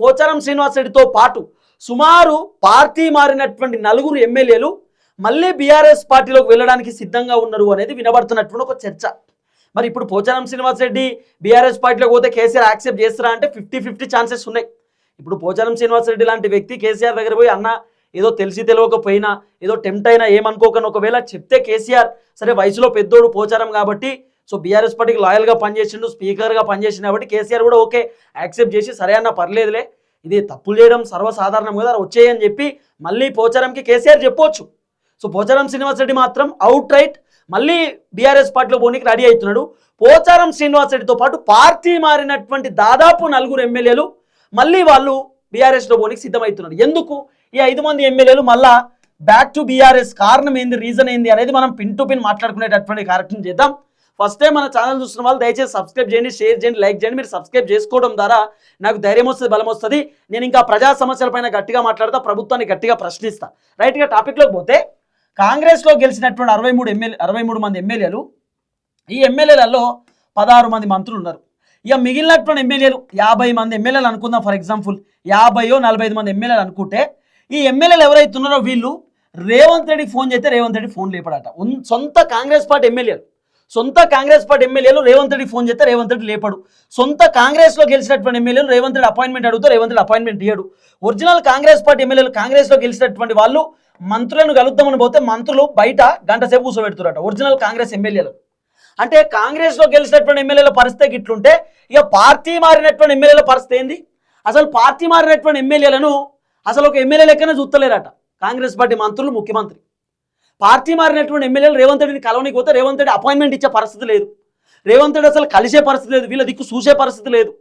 పోచారం శ్రీనివాస్ రెడ్డితో పాటు సుమారు పార్టీ మారినటువంటి 4 ఎమ్మెల్యేలు మళ్ళీ బీఆర్ఎస్ పార్టీలోకి వెళ్ళడానికి సిద్ధంగా ఉన్నారు అనేది వినబడుతున్నటువంటి ఒక చర్చ. మరి ఇప్పుడు పోచారం శ్రీనివాస్ రెడ్డి బీఆర్ఎస్ పార్టీలోకి పోతే కేసీఆర్ యాక్సెప్ట్ చేస్తారా అంటే 50-50 ఛాన్సెస్ ఉన్నాయి. ఇప్పుడు పోచారం శ్రీనివాస్ రెడ్డి లాంటి వ్యక్తి కేసీఆర్ దగ్గర పోయి అన్న ఏదో తెలిసి తెలియకపోయినా ఏదో టెంప్ట్ అయినా ఏమనుకోకని ఒకవేళ చెప్తే కేసీఆర్ సరే వయసులో పెద్దోడు పోచారం కాబట్టి సో బీఆర్ఎస్ పార్టీకి లాయల్గా పనిచేసిండు, స్పీకర్గా పనిచేసిండు కాబట్టి కేసీఆర్ కూడా ఓకే యాక్సెప్ట్ చేసి సరే అన్న పర్లేదులే ఇది తప్పులు చేయడం సర్వసాధారణం కదా వచ్చేయని చెప్పి మళ్ళీ పోచారంకి కేసీఆర్ చెప్పొచ్చు. సో పోచారం శ్రీనివాస్ రెడ్డి మాత్రం అవుట్ రైట్ మళ్ళీ బీఆర్ఎస్ పార్టీలో పోనీకి రెడీ అవుతున్నాడు. పోచారం శ్రీనివాస్ రెడ్డితో పాటు పార్టీ మారినటువంటి దాదాపు 4 ఎమ్మెల్యేలు మళ్ళీ వాళ్ళు బీఆర్ఎస్లో పోనీకి సిద్ధమవుతున్నారు. ఎందుకు ఈ 5 మంది ఎమ్మెల్యేలు మళ్ళా బ్యాక్ టు బీఆర్ఎస్ కారణం ఏంది, రీజన్ ఏంది అనేది మనం పిన్ టు పిన్ మాట్లాడుకునేటటువంటి కార్యక్రమం చేద్దాం. ఫస్ట్ టైం మన ఛానల్ చూస్తున్న వాళ్ళు దయచేసి సబ్స్క్రైబ్ చేయండి, షేర్ చేయండి, లైక్ చేయండి. మీరు సబ్స్క్రైబ్ చేసుకోవడం ద్వారా నాకు ధైర్యం వస్తుంది, బలం వస్తుంది. నేను ఇంకా ప్రజా సమస్యలపైన గట్టిగా మాట్లాడతా, ప్రభుత్వాన్ని గట్టిగా ప్రశ్నిస్తా. రైట్గా టాపిక్లోకి పోతే కాంగ్రెస్లో గెలిచినటువంటి 63 మంది ఎమ్మెల్యేలు, ఈ ఎమ్మెల్యేలలో 16 మంది మంత్రులు ఉన్నారు. ఇక మిగిలినటువంటి ఎమ్మెల్యేలు 50 మంది ఎమ్మెల్యేలు అనుకుందాం. ఫర్ ఎగ్జాంపుల్ 50-45 మంది ఎమ్మెల్యేలు అనుకుంటే ఈ ఎమ్మెల్యేలు ఎవరైతే ఉన్నారో వీళ్ళు రేవంత్ రెడ్డికి ఫోన్ చేస్తే రేవంత్ రెడ్డి ఫోన్ లేపడట. సొంత కాంగ్రెస్ పార్టీ ఎమ్మెల్యేలు రేవంత్ రెడ్డి ఫోన్ చేస్తే రేవంత్ రెడ్డి లేపడు. సొంత కాంగ్రెస్లో గెలిచినటువంటి ఎమ్మెల్యేలు రేవంత్ రెడ్డి అపాయింట్మెంట్ అడుగుతూ రేవంత్ రెడ్డి అపాయింట్మెంట్ ఇయ్యడు. ఒరిజినల్ కాంగ్రెస్ పార్టీ ఎమ్మెల్యేలు కాంగ్రెస్లో గెలిచినటువంటి వాళ్ళు మంత్రులను కలుద్దామని పోతే మంత్రులు బయట గంట సేపు కూర్చోబెడుతున్నట ఒరిజినల్ కాంగ్రెస్ ఎమ్మెల్యేలు. అంటే కాంగ్రెస్లో గెలిచినటువంటి ఎమ్మెల్యేల పరిస్థితి ఇట్లుంటే ఇక పార్టీ మారినటువంటి ఎమ్మెల్యేల పరిస్థితి ఏంది? అసలు పార్టీ మారినటువంటి ఎమ్మెల్యేలను అసలు ఒక ఎమ్మెల్యే లెక్కనే చూస్తలేరట కాంగ్రెస్ పార్టీ మంత్రులు, ముఖ్యమంత్రి. పార్టీ మారినటువంటి ఎమ్మెల్యేలు రేవంత్ రెడ్డిని కలవనికి పోతే రేవంత్ రెడ్డి అపాయింట్మెంట్ ఇచ్చే పరిస్థితి లేదు, రేవంత్ రెడ్డి అసలు కలిసే పరిస్థితి లేదు, వీళ్ళ దిక్కు చూసే పరిస్థితి లేదు.